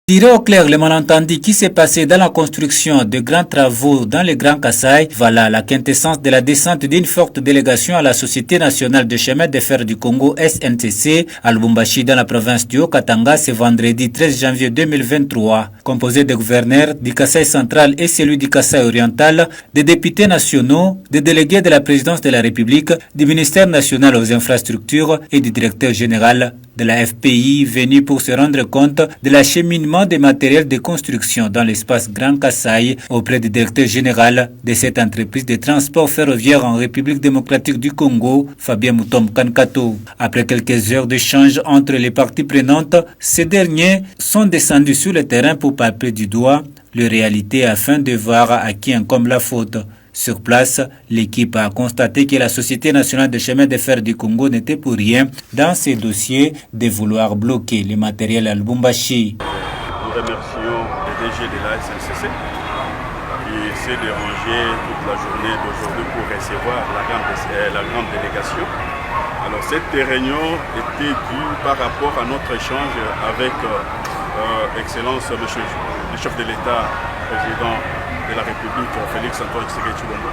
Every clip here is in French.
Tirer au clair le malentendu qui s'est passé dans la construction de grands travaux dans le Grand Kasaï, voilà la quintessence de la descente d'une forte délégation à la Société nationale de chemin de fer du Congo SNCC à Lubumbashi dans la province du Haut-Katanga ce vendredi 13 janvier 2023. Composé de gouverneurs du Kasaï central et celui du Kasaï oriental, des députés nationaux, des délégués de la présidence de la République, du ministère national aux infrastructures et du directeur général de la FPI venu pour se rendre compte de l'acheminement des matériels de construction dans l'espace Grand Kasaï auprès du directeur général de cette entreprise de transport ferroviaire en République démocratique du Congo, Fabien Mutombo Kankato. Après quelques heures d'échange entre les parties prenantes, ces derniers sont descendus sur le terrain pour palper du doigt les réalités afin de voir à qui incombe la faute. Sur place, l'équipe a constaté que la Société nationale de chemin de fer du Congo n'était pour rien dans ces dossiers de vouloir bloquer les matériels à Lubumbashi. Nous remercions le DG de la SNCC qui s'est dérangé toute la journée d'aujourd'hui pour recevoir la grande délégation. Alors cette réunion était due par rapport à notre échange avec Excellence Monsieur le chef de l'État, président de la République, Félix Antoine Tshisekedi Tshilombo,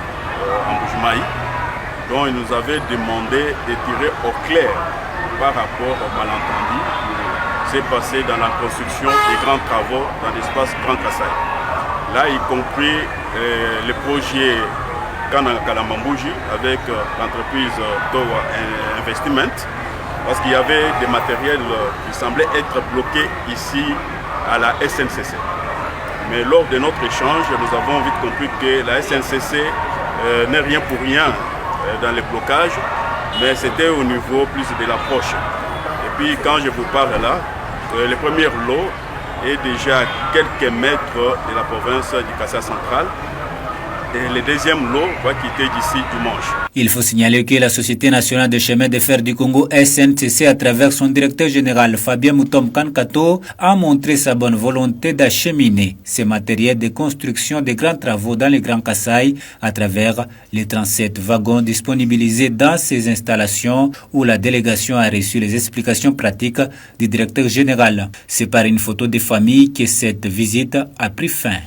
en Bujumaï, dont il nous avait demandé de tirer au clair par rapport au malentendu qui s'est passé dans la construction des grands travaux dans l'espace Grand Kasaï. Là, y compris le projet Kalamambouji avec l'entreprise Towa Investment, parce qu'il y avait des matériels qui semblaient être bloqués ici à la SNCC. Mais lors de notre échange, nous avons vite compris que la SNCC n'est rien pour rien dans les blocages, mais c'était au niveau plus de l'approche. Et puis quand je vous parle là, le premier lot est déjà à quelques mètres de la province du Kasaï central. Et le deuxième lot va quitter d'ici dimanche. Il faut signaler que la Société nationale de chemin de fer du Congo SNCC, à travers son directeur général Fabien Mutombo Kankato, a montré sa bonne volonté d'acheminer ces matériels de construction de grands travaux dans les Grands Kasaï à travers les 37 wagons disponibilisés dans ces installations où la délégation a reçu les explications pratiques du directeur général. C'est par une photo des familles que cette visite a pris fin.